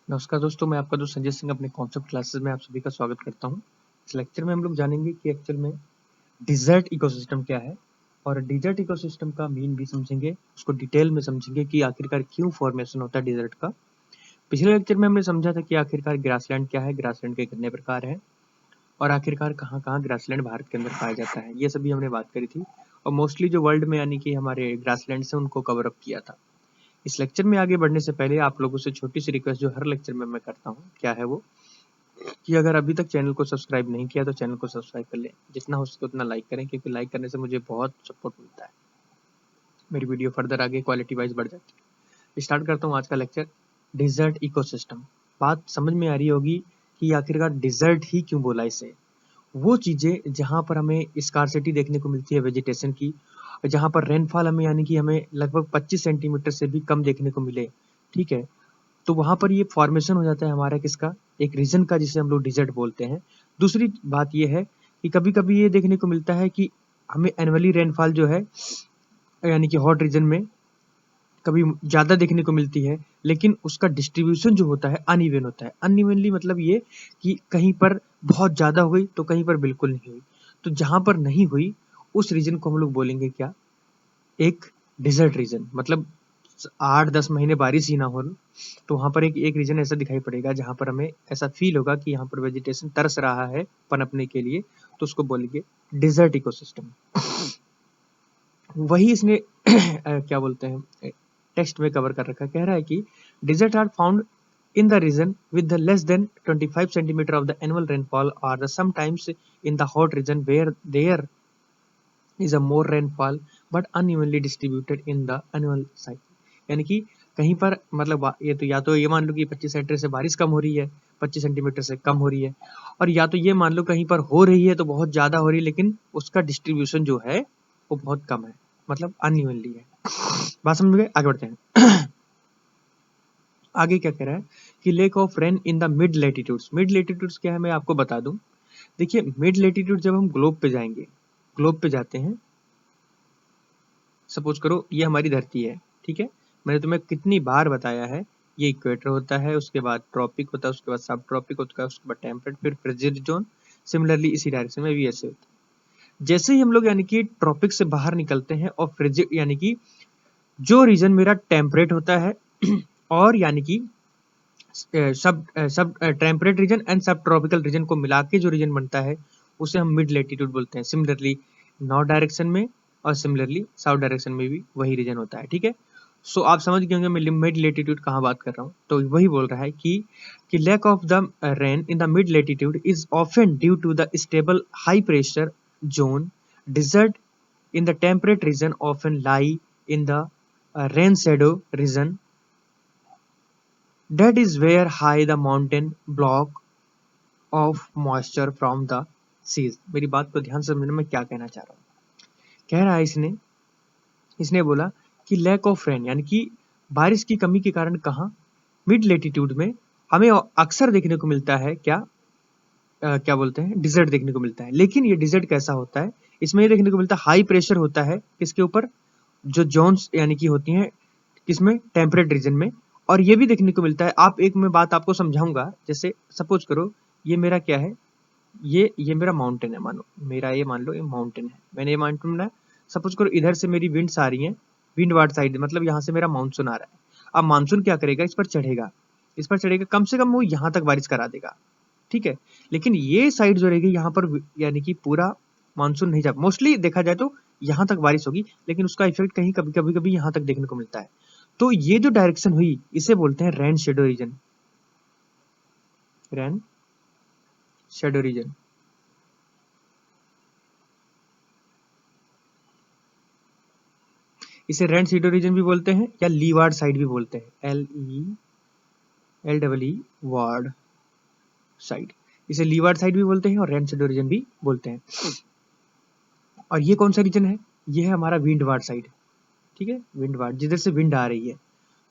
नमस्कार दोस्तों, मैं आपका दोस्त संजय सिंह अपने कॉन्सेप्ट क्लासेस में आप सभी का स्वागत करता हूं। इस लेक्चर में हम लोग जानेंगे कि एक्चुअल में डिजर्ट इकोसिस्टम क्या है और डिजर्ट इकोसिस्टम का मीन भी समझेंगे, उसको डिटेल में समझेंगे कि आखिरकार क्यों फॉर्मेशन होता है डिजर्ट का। पिछले लेक्चर में हमने समझा था कि आखिरकार ग्रासलैंड क्या है, ग्रासलैंड के कितने प्रकार हैं और आखिरकार कहाँ कहाँ ग्रासलैंड भारत के अंदर पाया जाता है, ये सभी हमने बात करी थी। और मोस्टली जो वर्ल्ड में यानी कि हमारे ग्रासलैंड से उनको कवर अप किया था। इस लेक्चर में आगे बढ़ने से पहले आप लोगों से छोटी सी रिक्वेस्ट जो हर लेक्चर में मैं करता हूँ, क्या है वो कि अगर अभी तक चैनल को सब्सक्राइब नहीं किया तो चैनल को सब्सक्राइब कर लें, जितना हो सके उतना लाइक करें, क्योंकि लाइक करने से मुझे बहुत सपोर्ट मिलता है, मेरी वीडियो फर्दर आगे क्वालिटी वाइज बढ़ जाती है। स्टार्ट करता हूँ आज का लेक्चर। Dessert ecosystem. बात समझ में आ रही होगी कि आखिरकार डिजर्ट ही क्यों बोला इसे। वो चीज़ें जहाँ पर हमें स्कार्सिटी देखने को मिलती है वेजिटेशन की, जहाँ पर रेनफॉल हमें यानी कि हमें लगभग 25 सेंटीमीटर से भी कम देखने को मिले, ठीक है, तो वहाँ पर ये फॉर्मेशन हो जाता है हमारा किसका, एक रीजन का, जिसे हम लोग डिजर्ट बोलते हैं। दूसरी बात ये है कि कभी कभी ये देखने को मिलता है कि हमें एनुअली रेनफॉल जो है यानी कि हॉट रीजन में कभी ज़्यादा देखने को मिलती है, लेकिन उसका डिस्ट्रीब्यूशन जो होता है अनइवन होता है। अनइवनली मतलब ये कि कहीं पर बहुत ज़्यादा हुई तो कहीं पर बिल्कुल नहीं हुई। तो जहाँ पर नहीं हुई उस रीजन को हम लोग बोलेंगे क्या, एक डिजर्ट रीजन। मतलब 8-10 महीने बारिश ही ना हो तो वहाँ पर एक एक रीजन ऐसा दिखाई पड़ेगा जहाँ पर हमें ऐसा फील होगा कि यहाँ पर वेजिटेशन तरस रहा है पनपने के लिए, तो उसको बोलेंगे डिजर्ट इकोसिस्टम। वही इसने क्या बोलते हैं टेक्स्ट में कवर कर रखा है। कह रहा है कि desert are found in the region with the less than 25 centimeter of the annual rainfall or the sometimes in the hot region where there is a more rainfall but unevenly distributed in the annual cycle। यानी कि कहीं पर मतलब ये तो या तो ये मान लो कि 25 सेंटीमीटर से बारिश कम हो रही है, 25 सेंटीमीटर से कम हो रही है, और या तो ये मान लो कहीं पर हो रही है तो बहुत ज़्यादा हो रही है लेकिन उसका डिस्ट्रीब्यूशन जो है वो बहुत कम है, मतलब अनइवनली है। बात समझ में गए, आगे बढ़ते हैं। आगे क्या कह रहा है कि lake of rain in the mid latitudes. Mid latitudes क्या है मैं आपको बता दूं। देखिए मिड लेटीट्यूड जब हम ग्लोब पे जाएंगे, ग्लोब पे जाते हैं, सपोज करो ये हमारी धरती है, ठीक है, मैंने तुम्हें कितनी बार बताया है, ये इक्वेटर होता है, उसके बाद ट्रॉपिक होता है, उसके बाद सब ट्रॉपिक होता है, उसके बाद टेम्परेट, फिर फ्रिजिड जोन। सिमिलरली इसी डायरेक्शन में भी ऐसे होता है। जैसे ही हम लोग यानी कि ट्रॉपिक से बाहर निकलते हैं और फ्रिजिड यानी कि जो रीजन मेरा टेम्परेट होता है और यानी कि सब सब टेम्परेट रीजन एंड सब ट्रॉपिकल रीजन को मिला के जो रीजन बनता है उसे हम मिड लेटीट्यूड बोलते हैं। सिमिलरली नॉर्थ डायरेक्शन में और सिमिलरली साउथ डायरेक्शन में भी वही रीजन होता है, ठीक है। सो आप समझ गए होंगे मैं मिड लेटीट्यूड कहाँ बात कर रहा हूँ। तो वही बोल रहा है कि lack of the rain in the mid latitude is often due to the stable high pressure zone. Desert in the temperate region often lie in the rain shadow region. That is where high the mountain block of moisture from the seas। मेरी बात को ध्यान से समझना, मैं क्या कहना चाह रहा हूँ। कह रहा है इसने बोला कि लैक ऑफ रेन यानी कि बारिश की कमी के कारण कहाँ, मिड लेटीट्यूड में हमें अक्सर देखने को मिलता है क्या बोलते हैं, डिजर्ट देखने को मिलता है। लेकिन ये डिजर्ट कैसा होता है, इसमें ये देखने को मिलता है हाई प्रेशर होता है किसके ऊपर, जो जोन्स यानी कि होती हैं किसमें, टेम्परेट रीजन में। और ये भी देखने को मिलता है, आप एक मैं बात आपको समझाऊंगा। जैसे सपोज करो ये मेरा क्या है, ये मेरा माउंटेन है, मानो मेरा ये मान लो ये माउंटेन है, मैंने ये माउंटेन बनाया। सपोज करो इधर से मेरी विंड्स आ रही हैं, विंड वार्ड साइड, मतलब यहाँ से मेरा मानसून आ रहा है। अब मानसून क्या करेगा, इस पर चढ़ेगा, इस पर चढ़ेगा, कम से कम वो यहाँ तक बारिश करा देगा, ठीक है। लेकिन ये साइड जो रहेगी यहाँ पर यानी कि पूरा मानसून नहीं जा, मोस्टली देखा जाए तो यहाँ तक बारिश होगी, लेकिन उसका इफेक्ट कहीं कभी कभी यहाँ तक देखने को मिलता है। तो ये जो डायरेक्शन हुई इसे बोलते हैं rain shadow reason. Rain shadow reason, इसे रेन शेडो रीजन भी बोलते हैं या लीवार्ड साइड भी बोलते हैं, LELEE वार्ड साइड, इसे लीवार्ड साइड भी बोलते हैं और रेन शेडो रीजन भी बोलते हैं। और ये कौन सा रीजन है, ये है हमारा विंड वार्ड साइड, ठीक है, विंड वार्ड जिधर से विंड आ रही है।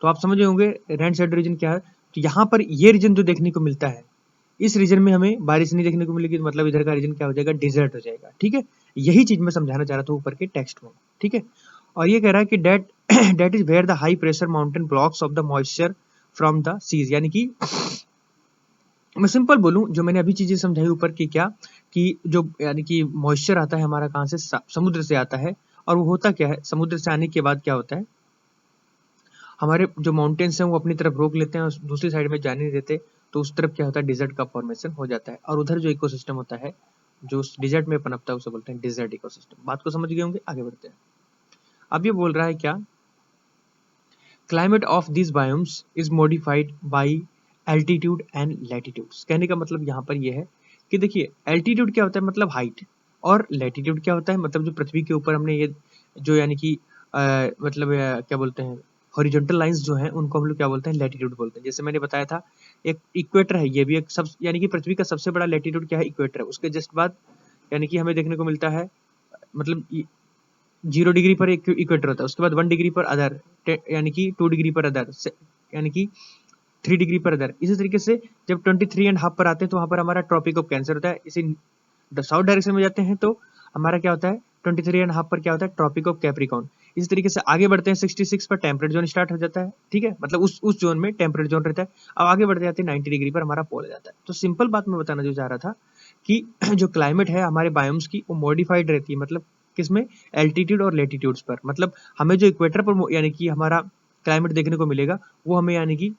तो आप समझ होंगे रेन शेडो रीजन क्या है। तो यहाँ पर ये रीजन जो देखने को मिलता है, इस रीजन में हमें बारिश नहीं देखने को मिलेगी, तो मतलब इधर का रीजन क्या हो जाएगा, डिजर्ट हो जाएगा, ठीक है। यही चीज मैं समझाना चाह रहा था ऊपर के टेक्स्ट में, ठीक है। और ये कह रहा है कि that that is where the high pressure mountain blocks off the moisture from the seas, यानी कि मैं सिंपल बोलूं, जो मैंने अभी चीजें समझाई ऊपर की क्या, कि जो यानी कि मॉइस्चर आता है हमारा कहाँ से, समुद्र से आता है। और वो होता क्या है, समुद्र से आने के बाद क्या होता है, हमारे जो माउंटेन्स हैं वो अपनी तरफ रोक लेते हैं और दूसरी साइड में जाने नहीं देते, तो उस तरफ क्या होता है, डिजर्ट का फॉर्मेशन हो जाता है। और उधर जो इकोसिस्टम होता है, जो उस डिजर्ट में पनपता है, उसे बोलते हैं डिजर्ट इकोसिस्टम। बात को समझ गए होंगे, आगे बढ़ते हैं। अब ये बोल रहा है क्या, climate of this biomes is modified by altitude and latitudes. कहने का मतलब यहाँ पर यह है कि देखिए, एल्टीट्यूड क्या होता है, मतलब हाइट, और लैटिट्यूड क्या होता है, मतलब जो पृथ्वी के ऊपर हमने ये जो यानी कि मतलब क्या बोलते हैं, हॉरिजॉन्टल लाइंस जो हैं उनको हम लोग क्या बोलते हैं, लैटिट्यूड बोलते हैं। जैसे मैंने बताया था, एक इक्वेटर है, ये भी एक सब यानी कि पृथ्वी का सबसे बड़ा लैटिट्यूड क्या है, इक्वेटर है। उसके जस्ट बाद यानी कि हमें देखने को मिलता है, मतलब 0 डिग्री पर एक इक्वेटर होता है, उसके बाद 1 डिग्री पर अदर, यानी कि 2 डिग्री पर अदर, यानी कि 3 डिग्री पर अदर। इसी तरीके से जब 23.5 पर आते हैं तो वहां पर हमारा ट्रॉपिक ऑफ कैंसर होता है। इसी साउथ डायरेक्शन में जाते हैं तो हमारा क्या होता है, 23.5 पर क्या होता है, ट्रॉपिक ऑफ कैप्रिकॉर्न। इसी तरीके से आगे बढ़ते हैं 66 पर टेम्परेट जोन स्टार्ट हो जाता है, ठीक है, मतलब उस जोन में टेम्परेट जोन रहता है। अब आगे बढ़ते जाते हैं 90 डिग्री पर हमारा पोल आ जाता है। तो सिंपल बात मैं बताना जो चाह रहा था कि जो क्लाइमेट है हमारे बायोम्स की, वो मॉडिफाइड रहती है, मतलब किसमें, एल्टीट्यूड और लेटीट्यूड्स पर। मतलब हमें जो इक्वेटर पर यानी कि हमारा क्लाइमेट देखने को मिलेगा, वो हमें यानी कि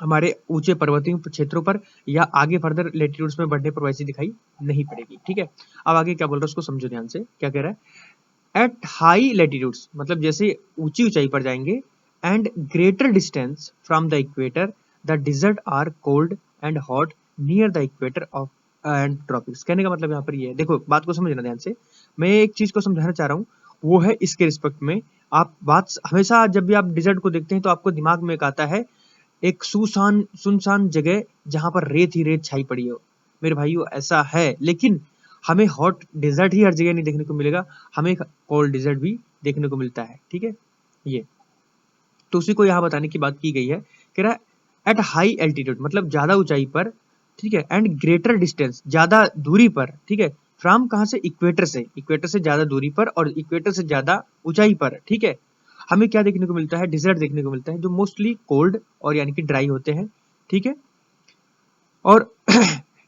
हमारे ऊंचे पर्वतीय क्षेत्रों पर या आगे फर्दर लेटीट्यूड्स में बढ़ने पर वैसी दिखाई नहीं पड़ेगी, ठीक है। अब आगे क्या बोल रहा है उसको समझो ध्यान से, क्या कह रहा है, एट हाई लेटीट्यूड्स, मतलब जैसे ऊंची ऊंचाई पर जाएंगे, and greater distance from the equator the desert are cold and hot near the equator of and tropics. कहने का मतलब यहाँ पर ये है, देखो बात को समझना ध्यान से, मैं एक चीज को समझाना चाह रहा हूँ, वो है इसके रिस्पेक्ट में। आप बात हमेशा जब भी आप डिजर्ट को देखते हैं तो आपको दिमाग में एक आता है, एक सुनसान जगह जहां पर रेत ही रेत छाई पड़ी हो। मेरे भाइयों ऐसा है, लेकिन हमें हॉट डिजर्ट ही हर जगह नहीं देखने को मिलेगा, हमें कोल्ड डिजर्ट भी देखने को मिलता है, ठीक है। ये तो उसी को यहाँ बताने की बात की गई है, कह रहा है एट हाई एल्टीट्यूड, मतलब ज्यादा ऊंचाई पर, ठीक है, एंड ग्रेटर डिस्टेंस, ज्यादा दूरी पर, ठीक है, फ्रॉम कहां से, इक्वेटर से, इक्वेटर से ज्यादा दूरी पर और इक्वेटर से ज्यादा ऊंचाई पर, ठीक है, हमें क्या देखने को मिलता है, डिजर्ट देखने को मिलता है, जो मोस्टली कोल्ड और यानी कि ड्राई होते हैं, ठीक है। और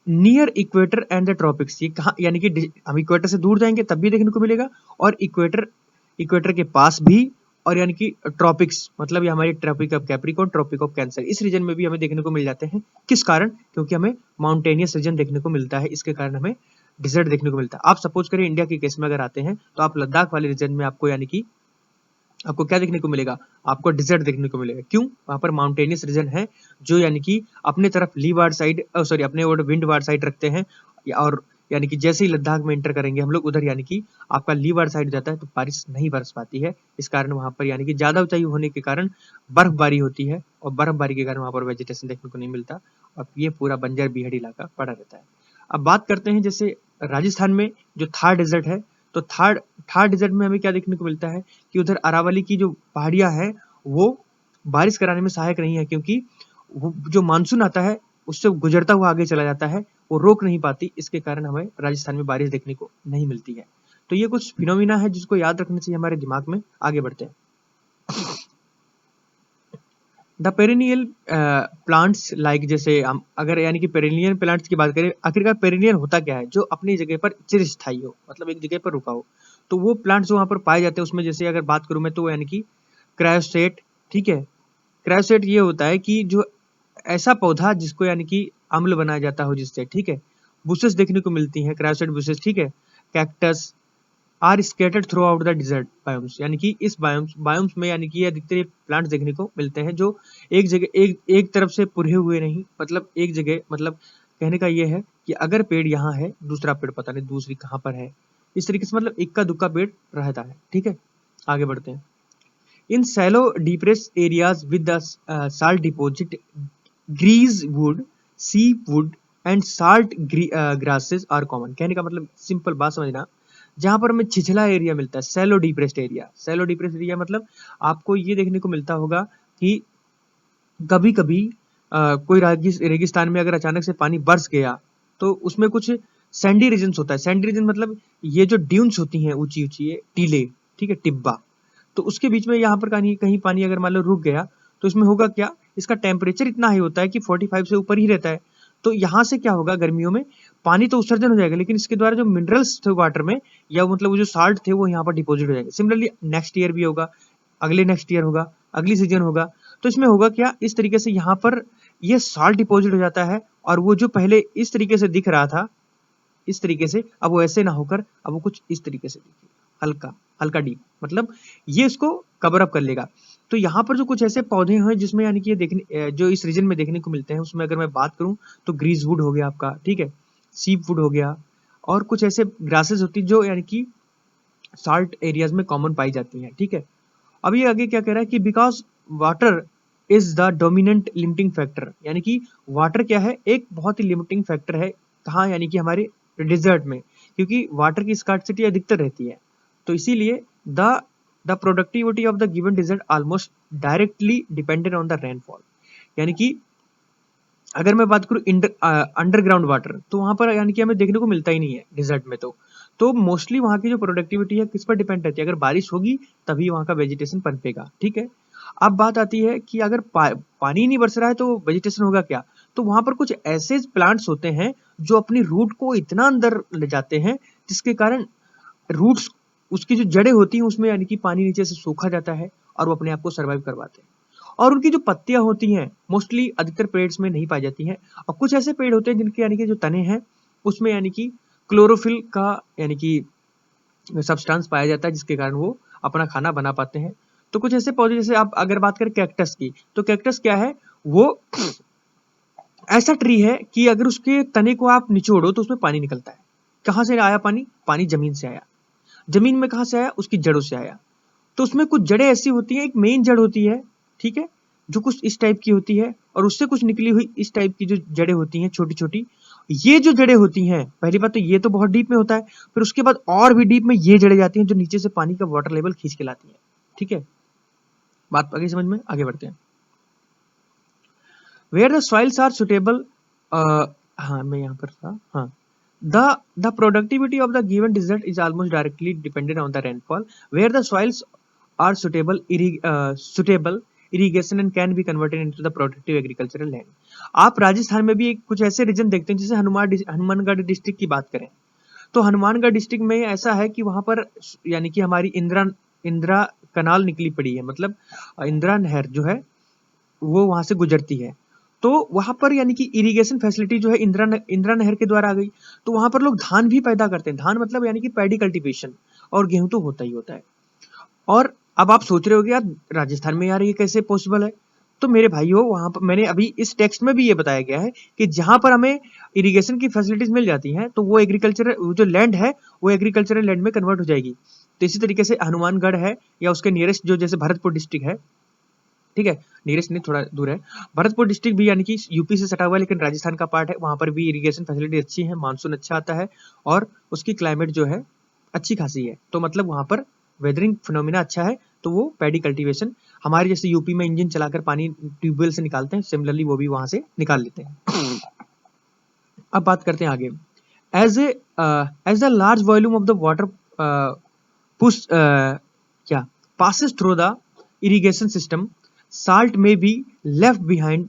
near equator and the tropics, ये कहा यानी कि हम इक्वेटर से दूर जाएंगे तब भी देखने को मिलेगा, और इक्वेटर इक्वेटर के पास भी, और यानी कि ट्रॉपिक्स, मतलब ये हमारी tropic of Capricorn, tropic of Cancer, इस रीजन में भी हमें देखने को मिल जाते हैं। किस कारण, क्योंकि हमें माउंटेनियस रीजन देखने को मिलता है, इसके कारण हमें डिजर्ट देखने को मिलता है। आप सपोज करें इंडिया के केस में अगर आते हैं तो आप लद्दाख वाले रीजन में आपको यानी कि आपको क्या देखने को मिलेगा, आपको डिजर्ट देखने को मिलेगा। क्यों, वहां पर माउंटेनियस रीजन है, जो यानी कि अपने तरफ लीवार्ड साइड, सॉरी अपने ओर विंडवार्ड साइड रखते हैं, और यानी कि जैसे ही लद्दाख में एंटर करेंगे हम लोग उधर, यानी कि आपका लीवार्ड साइड जाता है तो बारिश नहीं बरस पाती है। इस कारण वहां पर यानी कि ज्यादा ऊंचाई होने के कारण बर्फबारी होती है, और बर्फबारी के कारण वहां पर वेजिटेशन देखने को नहीं मिलता, और ये पूरा बंजर बीहड़ इलाका पड़ा रहता है। अब बात करते हैं जैसे राजस्थान में जो थार डेजर्ट है, तो थार डेजर्ट में हमें क्या देखने को मिलता है कि उधर अरावली की जो पहाड़ियां हैं वो बारिश कराने में सहायक नहीं है, क्योंकि वो जो मानसून आता है उससे गुजरता हुआ आगे चला जाता है, वो रोक नहीं पाती, इसके कारण हमें राजस्थान में बारिश देखने को नहीं मिलती है। तो ये कुछ फिनोमिना है जिसको याद रखना चाहिए हमारे दिमाग में। आगे बढ़ते हैं। द पेरिनियल प्लांट्स लाइक, जैसे हम अगर यानी कि पेरिनियल प्लांट्स की बात करें, आखिरकार पेरिनियल होता क्या है, जो अपनी जगह पर चिरस्थायी हो, मतलब एक जगह पर रुका हो। तो वो प्लांट्स जो वहां पर पाए जाते हैं उसमें जैसे अगर बात करूं मैं तो यानी कि क्रायोसेट, ठीक है। क्रायोसेट ये होता है कि जो ऐसा पौधा जिसको यानी कि अम्ल बनाया जाता हो जिससे, ठीक है। बुशेस देखने को मिलती हैं, क्रायोसेट बुशेस, ठीक है। Cactus are scattered throughout the desert biomes, यानी कि इस बायोम्स में यानी कि अधिकतर प्लांट्स देखने को मिलते हैं, जो एक जगह एक तरफ से पुरे हुए नहीं, मतलब एक जगह, मतलब कहने का ये है कि अगर पेड़ यहाँ है, दूसरा पेड़ पता नहीं दूसरी कहाँ पर है, इस तरीके से मतलब इक्का दुक्का पेड़ रहता है, ठीक है। आगे बढ़ते हैं। In shallow depress areas with the salt deposit, greasewood, sea wood and salt grasses are common. कहने का मतलब सिंपल बात समझना, जहां पर हमें छिछला एरिया मिलता है, shallow depressed area, shallow depressed area मतलब आपको ये देखने को मिलता होगा कि कभी कभी कोई रेगिस्तान में अगर अचानक से पानी बरस गया तो उसमें कुछ सैंडी रीजन होता है। सैंडी रीजन मतलब ये जो ड्यून्स होती हैं ऊंची ऊंची टीले, ठीक है, टिब्बा, तो उसके बीच में यहाँ पर कहीं कहीं पानी अगर मान लो रुक गया तो इसमें होगा क्या इसका टेम्परेचर इतना हाई होता है कि 45 से ऊपर ही रहता है। तो यहाँ से क्या होगा, गर्मियों में पानी तो उत्सर्जन हो जाएगा, लेकिन इसके द्वारा जो मिनरल्स थे वाटर में, या मतलब वो जो साल्ट थे, वो यहाँ पर डिपॉजिट हो जाएंगे। सिमिलरली नेक्स्ट ईयर भी होगा, अगले नेक्स्ट ईयर होगा, अगली सीजन होगा। तो इसमें होगा क्या, इस तरीके से यहाँ पर ये साल्ट डिपॉजिट हो जाता है, और वो जो पहले इस तरीके से दिख रहा था, इस तरीके से, अब वो ऐसे ना होकर अब वो कुछ इस तरीके से दिखेगा, हल्का हल्का डीप, मतलब ये इसको कवर अप कर लेगा। तो यहाँ पर जो कुछ ऐसे पौधे हैं जिसमें यानी कि ये देखने, जो इस रीजन में देखने को मिलते हैं, उसमें अगर मैं बात करूं तो ग्रीसवुड हो गया आपका, ठीक है, सीपवुड हो गया, और कुछ ऐसे ग्रासेस होती है जो यानी कि साल्ट एरियाज में कॉमन पाई जाती हैं, ठीक है। अब ये आगे क्या कह रहा है कि because water is the dominant limiting factor, यानी कि वाटर क्या है, एक बहुत ही लिमिटिंग फैक्टर है, कहाँ, यानी कि हमारे डिजर्ट में, क्योंकि वाटर की स्कार्सिटी अधिकतर रहती है। तो इसीलिए the productivity of the given desert almost directly dependent on the rainfall, यानी कि अगर मैं बात करूं अंडरग्राउंड वाटर, तो वहां पर यानी कि हमें देखने को मिलता ही नहीं है डिजर्ट में। तो मोस्टली वहां की जो प्रोडक्टिविटी है किस पर डिपेंड रहती है, अगर बारिश होगी तभी वहां का वेजिटेशन पनपेगा, ठीक है। अब बात आती है कि अगर पानी नहीं बरस रहा है तो वेजिटेशन होगा क्या। तो वहां पर कुछ ऐसे प्लांट्स होते हैं जो अपनी रूट को इतना अंदर ले जाते हैं, जिसके कारण रूट्स, उसकी जो जड़ें होती हैं उसमें यानी कि पानी नीचे से सूखा जाता है, और वो अपने आप को सर्वाइव करवाते हैं। और उनकी जो पत्तियां होती हैं मोस्टली अधिकतर पेड्स में नहीं पाई जाती हैं, और कुछ ऐसे पेड़ होते हैं जिनके यानी कि जो तने हैं उसमें यानी कि क्लोरोफिल का यानी कि सब्सटेंस पाया जाता है, जिसके कारण वो अपना खाना बना पाते हैं। तो कुछ ऐसे पौधे, जैसे आप अगर बात करें कैक्टस की, तो कैक्टस क्या है, वो ऐसा ट्री है कि अगर उसके तने को आप निचोड़ो तो उसमें पानी निकलता है। कहाँ से आया पानी, पानी जमीन से आया। जमीन में कहाँ से आया, उसकी जड़ों से आया। तो उसमें कुछ जड़ें ऐसी होती हैं, एक मेन जड़ होती है, ठीक है, जो कुछ इस टाइप की होती है, और उससे कुछ निकली हुई इस टाइप की जो जड़ें होती हैं छोटी छोटी। ये जो जड़ें होती हैं, पहली बात तो ये तो बहुत डीप में होता है, फिर उसके बाद और भी डीप में ये जड़ें जाती हैं जो नीचे से पानी का वाटर लेवल खींच के लाती हैं, ठीक है। बात आगे समझ में, आगे बढ़ते हैं। Where the soils are suitable, हाँ मैं यहाँ पर था, हाँ, the productivity of the given desert is almost directly dependent on the rainfall. Where the soils are suitable irrigation and can be converted into the productive agricultural land. आप राजस्थान में भी एक कुछ ऐसे रीजन देखते हैं, जैसे हनुमानगढ़ डिस्ट्रिक्ट की बात करें, तो हनुमानगढ़ डिस्ट्रिक्ट में ऐसा है कि वहां पर यानी कि हमारी इंदिरा कनाल निकली पड़ी है, मतलब इंदिरा नहर जो है वो वहां से गुजरती है। तो वहां पर यानी कि इरिगेशन फैसिलिटी जो है इंदिरा नहर के द्वारा आ गई। तो वहां पर लोग धान भी पैदा करते हैं, धान मतलब यानी कि पैडी कल्टीवेशन, और गेहूं तो होता ही होता है। और अब आप सोच रहे हो कि यार राजस्थान में यार ये कैसे पॉसिबल है। तो मेरे भाइयों, वहां पर मैंने अभी इस टेक्स्ट में भी ये बताया गया है कि जहां पर हमें इरिगेशन की फैसिलिटीज मिल जाती हैं, तो वो एग्रीकल्चर जो लैंड है वो एग्रीकल्चरल लैंड में कन्वर्ट हो जाएगी। तो इसी तरीके से हनुमानगढ़ है, या उसके नियरेस्ट जो जैसे भरतपुर डिस्ट्रिक्ट है, ठीक है, नीरेस्ट नहीं, थोड़ा दूर है, भरतपुर डिस्ट्रिक्ट भी यानी कि यूपी से सटा हुआ है, लेकिन राजस्थान का पार्ट है। वहां पर भी इरिगेशन फैसिलिटी अच्छी है, मानसून अच्छा आता है, और उसकी क्लाइमेट जो है अच्छी खासी है। तो मतलब वहां पर वेदरिंग फिनोमिना अच्छा है, तो वो पैडी कल्टीवेशन, हमारे जैसे यूपी में इंजन चलाकर पानी ट्यूबवेल से निकालते हैं, सिमिलरली वो भी वहां से निकाल लेते हैं। अब बात करते हैं आगे। As the large volume of the water push क्या passes through the irrigation system, salt may be left behind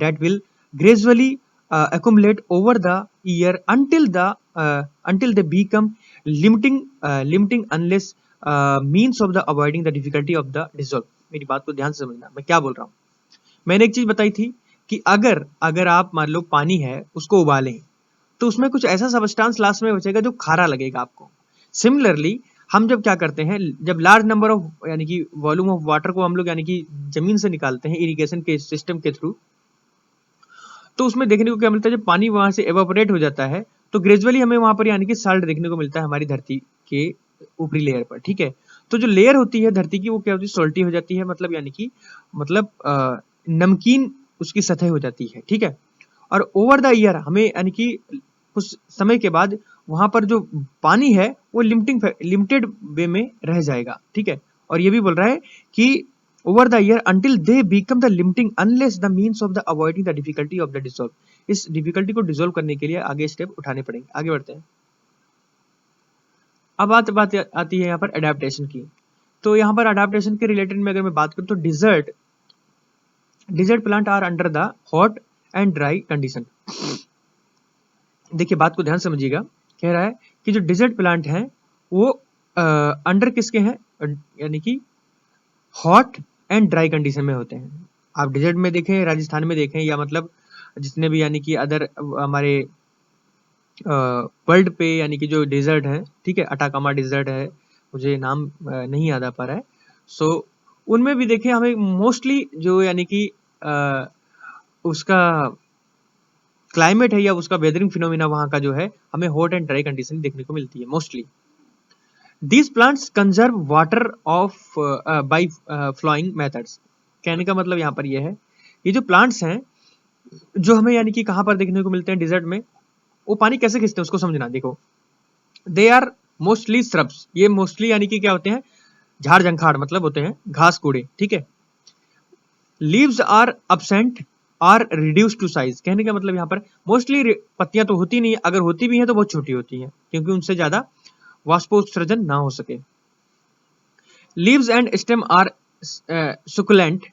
that will gradually accumulate over the year until they become limiting unless means of the avoiding the difficulty of the dissolve. मेरी बात को ध्यान से समझना, मैं क्या बोल रहा हूँ। मैंने एक चीज बताई थी कि अगर अगर आप मान लो पानी है उसको उबालें, तो उसमें कुछ ऐसा सबस्टांस लास्ट में बचेगा जो खारा लगेगा आपको। सिमिलरली हम जब क्या करते हैं, जब लार्ज नंबर ऑफ यानी कि वॉल्यूम ऑफ वाटर को हम लोग यानी कि जमीन से निकालते हैं इरिगेशन के सिस्टम के थ्रू, तो उसमें देखने को क्या मिलता है, जब पानी वहां से एवापोरेट हो जाता है तो ग्रेजुअली हमें वहां पर यानी कि साल्ट देखने को मिलता है हमारी धरती के ऊपरी लेयर पर, ठीक है। तो जो लेयर होती है धरती की वो क्या होती है, सोल्टी हो जाती है, मतलब यानी कि मतलब नमकीन उसकी सतह हो जाती है, ठीक है। और ओवर द ईयर हमें यानी कि कुछ समय के बाद वहां पर जो पानी है वो लिमिटेड वे में रह जाएगा, ठीक है। और ये भी बोल रहा है कि over the year until they become the limiting unless the means of the avoiding the difficulty of the dissolve. इस डिफिकल्टी को डिसॉल्व करने के लिए आगे स्टेप उठाने पड़ेंगे। आगे बढ़ते हैं। अब बात आती है यहाँ पर अडेप्टेशन की। तो यहाँ पर अडेप्टेशन के रिलेटेड में अगर मैं बात करूँ तो desert plant are under the hot and dry condition. देखिए बात को ध्यान समझिएगा, कह रहा है कि जो डिजर्ट प्लांट हैं वो अंडर किसके हैं, यानी कि हॉट एंड ड्राई कंडीशन में होते हैं। आप डिजर्ट में देखें, राजस्थान में देखें, या मतलब जितने भी यानी कि अदर हमारे वर्ल्ड पे यानी कि जो डेजर्ट है, ठीक है, अटाकामा डेजर्ट है, मुझे नाम नहीं याद आ पा रहा है, सो उनमें भी देखें हमें मोस्टली जो यानी कि उसका क्लाइमेट है या उसका वेदरिंग फिनोमिना वहां का जो है हमें हॉट एंड ड्राई कंडीशन देखने को मिलती है mostly. These plants conserve water of by flowing methods. कहने का मतलब यहाँ पर यह है, ये जो प्लांट्स हैं जो हमें यानी कि कहाँ पर देखने को मिलते हैं डिजर्ट में, वो पानी कैसे खींचते हैं उसको समझना। देखो, दे आर मोस्टली श्रब्स, ये मोस्टली यानी कि क्या होते हैं, झाड़ जंखाड़ मतलब होते हैं घास कूड़े, ठीक है। Leaves are absent are reduce to size. कहने का मतलब यहाँ पर मोस्टली पत्तियां तो होती नहीं है, अगर होती भी हैं तो बहुत छोटी होती हैं क्योंकि उनसे ज्यादा वाष्पोत्सर्जन ना हो सके। Leaves and stem are succulent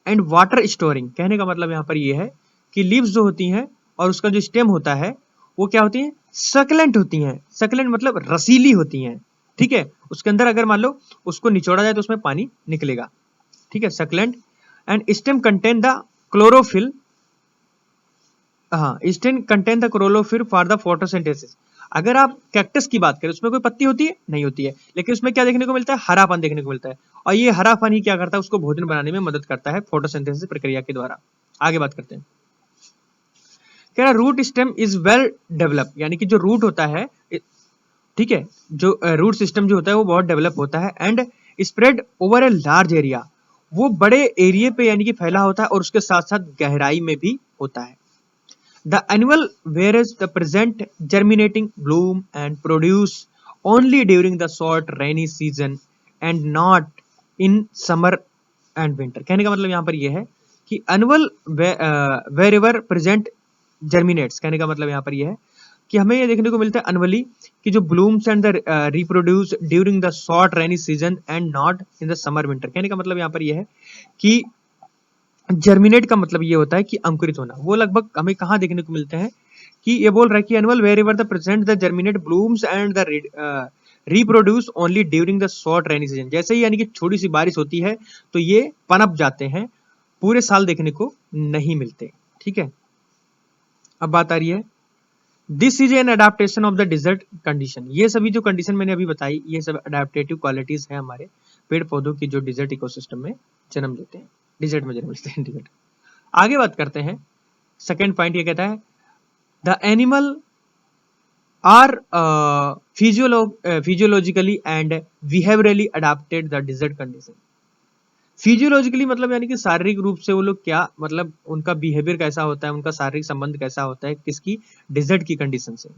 and water storing. कहने का मतलब यहाँ पर यह है कि लीव्स जो होती हैं और उसका जो स्टेम होता है वो क्या होती है, सकलेंट होती हैं। सकलेंट मतलब रसीली होती हैं, ठीक है। उसके अंदर अगर मान लो उसको निचोड़ा जाए तो उसमें पानी निकलेगा, ठीक है, succulent. And stem contain the chlorophyll, हाँ, stem contain the chlorophyll for the photosynthesis. अगर आप कैक्टस की बात करें उसमें कोई पत्ती होती है, नहीं होती है, लेकिन उसमें क्या देखने को मिलता है, हरापन देखने को मिलता है, और ये हरापन ही क्या करता है, उसको भोजन बनाने में मदद करता है फोटोसिंथेसिस प्रक्रिया के द्वारा। आगे बात करते हैं, कह रहा root stem is well develop, यानी कि जो रूट होता है, ठीक है, जो रूट सिस्टम जो होता है वो बहुत डेवलप होता है। And spread over a large area, वो बड़े एरिया पे यानी कि फैला होता है और उसके साथ साथ गहराई में भी होता है। The annual where's the present germinating bloom and produce only during the short rainy season and not in summer and winter. कहने का मतलब यहाँ पर यह है कि एनुअल वेरेवर प्रेजेंट जर्मिनेट्स। कहने का मतलब यहाँ पर यह है कि हमें ये देखने को मिलता है अनवली कि जो blooms and the reproduce during the short rainy season and not in the summer winter. कहने का मतलब यहाँ पर यह है कि जर्मिनेट का मतलब ये होता है कि अंकुरित होना। वो लगभग हमें कहाँ देखने को मिलते हैं कि ये बोल रहा है कि annual wherever the present the germinate blooms and the reproduce only during the short rainy season. जैसे ही यानी कि छोटी सी बारिश होती है तो ये पनप जाते हैं, पूरे साल देखने को नहीं मिलते, ठीक है। अब बात आ रही है, this is an adaptation of the desert condition. ये सभी जो कंडीशन मैंने अभी बताई ये सब अडेप्टेटिव क्वालिटीज है हमारे पेड़ पौधों की जो डिजर्ट इकोसिस्टम में जन्म लेते हैं, डिजर्ट में जन्म लेते हैं, डिजर्ट। आगे बात करते हैं, सेकेंड पॉइंट ये कहता है the animal are physiologically and behaviourally adapted the desert condition. Physiologically मतलब यानी कि शारीरिक रूप से वो लोग क्या, मतलब उनका बिहेवियर कैसा होता है, उनका शारीरिक संबंध कैसा होता है किसकी, डिजर्ट की कंडीशन से।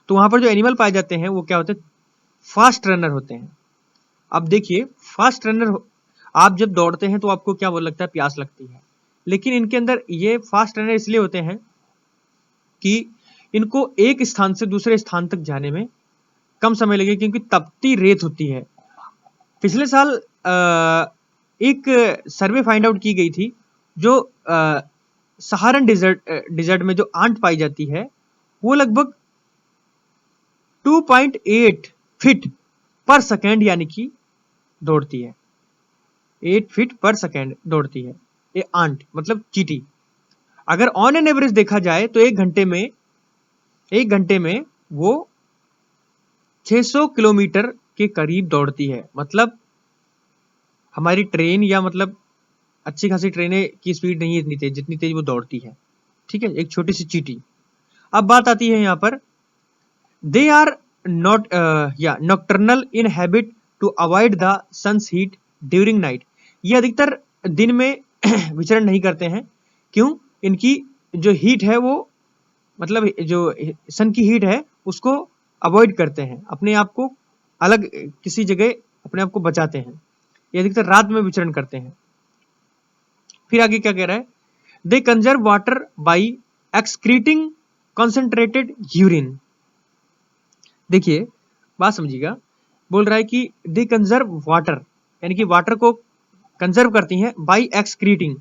तो वहां पर जो एनिमल पाए जाते हैं वो क्या होते हैं, फास्ट रनर होते हैं। अब देखिए फास्ट रनर, आप जब दौड़ते हैं तो आपको क्या वो लगता है, प्यास लगती है, लेकिन इनके अंदर ये फास्ट रनर इसलिए होते हैं कि इनको एक स्थान से दूसरे स्थान तक जाने में कम समय लगे क्योंकि तपती रेत होती है। पिछले साल एक सर्वे फाइंड आउट की गई थी, जो सहारन डिजर्ट में जो आंट पाई जाती है वो लगभग 2.8 फीट पर सेकेंड यानी कि दौड़ती है, 8 फीट पर सेकेंड दौड़ती है ये आंट मतलब चींटी। अगर ऑन एन एवरेज देखा जाए तो एक घंटे में वो 600 किलोमीटर के करीब दौड़ती है। मतलब हमारी ट्रेन या मतलब अच्छी खासी ट्रेनें की स्पीड नहीं है इतनी तेज जितनी तेज वो दौड़ती है, ठीक है, एक छोटी सी चींटी। अब बात आती है यहाँ पर, दे आर नॉट या nocturnal in habit to avoid the sun's heat during night. ये अधिकतर दिन में विचरण नहीं करते हैं, क्यों, इनकी जो हीट है वो मतलब जो सन की हीट है उसको अवॉइड करते हैं, अपने आप को अलग किसी जगह अपने आप को बचाते हैं। ये अधिकतर रात में विचरण करते हैं। फिर आगे क्या कह रहा है, they conserve water by excreting concentrated urine. देखिए बात समझिएगा, बोल रहा है कि दे कंजर्व वाटर यानी कि वाटर को कंजर्व करती हैं बाई एक्सक्रीटिंग,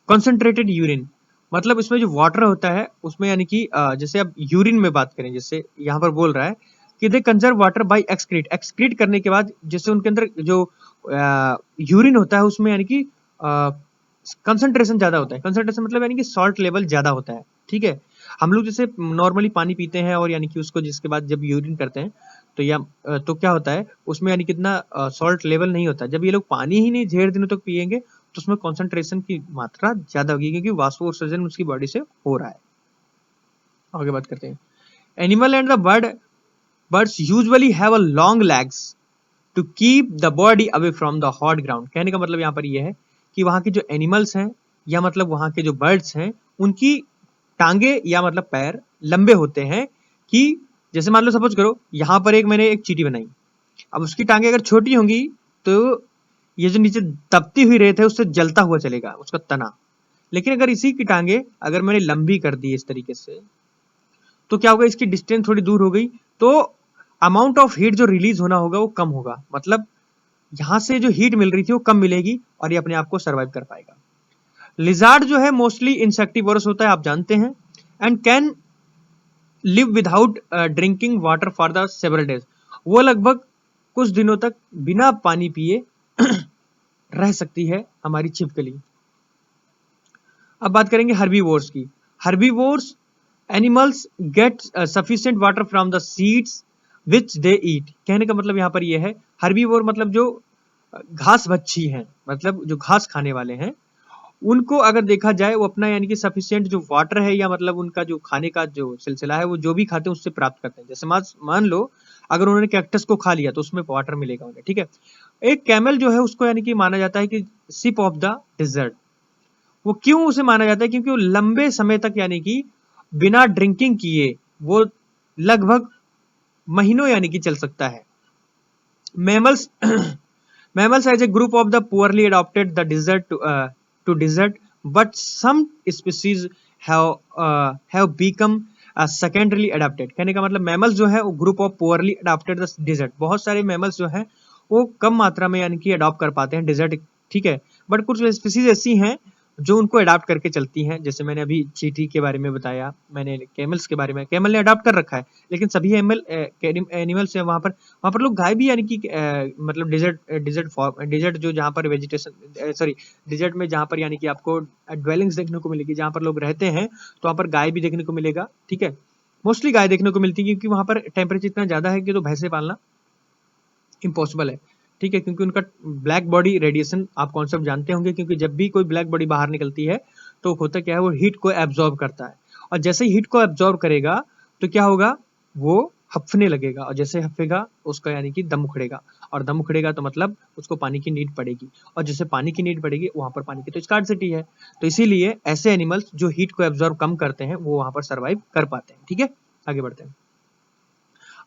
कंसंट्रेटेड यूरिन, मतलब इसमें जो वाटर होता है उसमें यानी कि जैसे अब यूरिन में बात करें, जैसे यहाँ पर बोल रहा है कि they conserve water by excrete, excrete करने के बाद जैसे उनके अंदर जो यूरिन होता है उसमें यानी कि कंसंट्रेशन ज्यादा होता है, कंसंट्रेशन मतलब यानी कि सॉल्ट लेवल ज्यादा होता है, ठीक है। हम लोग जैसे नॉर्मली पानी पीते हैं और यानी कि उसको जिसके बाद जब यूरिन करते हैं तो या तो क्या होता है उसमें यानी कितना सॉल्ट लेवल नहीं होता। जब ये लोग पानी ही नहीं ढेर दिनों तक पिएंगे तो उसमें कॉन्सेंट्रेशन की मात्रा ज्यादा होगी क्योंकि वाष्पोत्सर्जन उसकी बॉडी से हो रहा है। आगे बात करते हैं, animal and the birds usually have a long legs to keep the body away from the hot ground. कहने का मतलब यहाँ पर यह है कि वहां के जो एनिमल्स हैं या मतलब वहां के जो बर्ड्स हैं उनकी टांगे या मतलब पैर लंबे होते हैं कि जैसे मान लो सपोज करो यहाँ पर मैंने एक चींटी बनाई, अब उसकी टांगे अगर छोटी होंगी तो ये जो नीचे तपती हुई रेत है उससे जलता हुआ चलेगा उसका तना। लेकिन अगर इसी की टांगे अगर मैंने लंबी कर दी इस तरीके से तो क्या होगा, इसकी डिस्टेंस थोड़ी दूर हो गई तो अमाउंट ऑफ हीट जो रिलीज होना होगा वो कम होगा, मतलब यहां से जो हीट मिल रही थी वो कम मिलेगी और ये अपने आप को सर्वाइव कर पाएगा। लिजार्ड जो है मोस्टली इंसेक्टिवोरस होता है, आप जानते हैं, and can live without drinking water for the several days. वो लगभग कुछ दिनों तक बिना पानी पिए रह सकती है हमारी छिपकली। अब बात करेंगे हर्बीवोर्स की। Herbivores animals get sufficient water from the seeds which they eat. कहने का मतलब यहाँ पर यह है हर्बीवोर मतलब जो घास भक्षी हैं, मतलब जो घास खाने वाले हैं, उनको अगर देखा जाए वो अपना यानी कि सफिशिएंट जो वाटर है या मतलब उनका जो खाने का जो सिलसिला है वो जो भी खाते हैं उससे प्राप्त करते हैं। जैसे मान लो अगर उन्होंने कैक्टस को खा लिया तो उसमें वाटर मिलेगा उन्हें, ठीक है। एक कैमल जो है उसको यानी कि माना जाता है कि सिप ऑफ द डिजर्ट। वो क्यों उसे माना जाता है, क्योंकि वो लंबे समय तक यानी कि बिना ड्रिंकिंग किए वो लगभग महीनों यानी कि चल सकता है। Mammals mammals as a group of the poorly adapted the desert to desert, but some species have become secondarily adapted। कहने का मतलब मैमल्स जो है वो group of poorly adopted the dessert, बहुत सारे मैमल्स जो हैं वो कम मात्रा में यानी कि अडॉप्ट कर पाते हैं डिजर्ट, ठीक है। बट कुछ स्पीसीज ऐसी हैं जो उनको अडॉप्ट करके चलती हैं, जैसे मैंने अभी चींटी के बारे में बताया, मैंने कैमल्स के बारे में, कैमल ने अडॉप्ट कर रखा है लेकिन सभी एनिमल्स है वहां पर लोग गाय भी यानी कि मतलब डिजर्ट जो जहाँ पर वेजिटेशन सॉरी डिजर्ट में जहाँ पर यानी कि आपको ड्वेलिंग्स देखने को मिलेगी जहाँ पर लोग रहते हैं तो वहाँ पर गाय भी देखने को मिलेगा, ठीक है। मोस्टली गाय देखने को मिलती है क्योंकि वहां पर टेम्परेचर इतना ज्यादा है कि तो भैंसे पालना इम्पॉसिबल है, ठीक है, क्योंकि उनका ब्लैक बॉडी रेडिएशन आप कॉन्सेप्ट जानते होंगे, क्योंकि जब भी कोई ब्लैक बॉडी बाहर निकलती है तो होता क्या है वो हीट को एब्जॉर्ब करता है, और जैसे ही हीट को एब्जॉर्ब करेगा तो क्या होगा वो हफने लगेगा, और जैसे हफेगा उसका यानी कि दम उखड़ेगा, और दम उखड़ेगा तो मतलब उसको पानी की नीड पड़ेगी, और जैसे पानी की नीड पड़ेगी वहां पर पानी की तो स्कार्सिटी है, तो इसीलिए ऐसे एनिमल्स जो हीट को एब्जॉर्ब कम करते हैं वो वहां पर सर्वाइव कर पाते हैं, ठीक है। आगे बढ़ते हैं।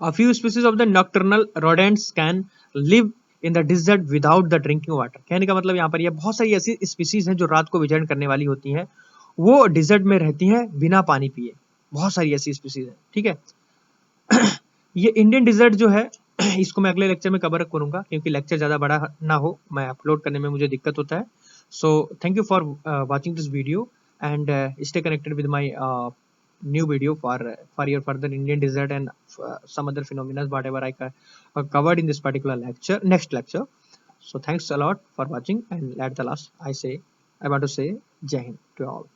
A few species of the nocturnal rodents can live in the desert without the drinking water। कहने का मतलब यहाँ पर ये बहुत सारी ऐसी स्पीसीज हैं जो रात को विचरण करने वाली होती हैं, वो डिजर्ट में रहती हैं बिना पानी पिए, बहुत सारी ऐसी स्पीसीज हैं, ठीक है। ये इंडियन डिजर्ट जो है इसको मैं अगले लेक्चर में कवर करूंगा क्योंकि लेक्चर ज्यादा बड़ा ना हो, मैं अपलोड करने में मुझे दिक्कत होता है। So thank you for watching this video and stay connected with my new video for your further Indian desert and some other phenomena whatever I covered in this particular next lecture. So thanks a lot for watching, and at the last I want to say Jai Hind to all.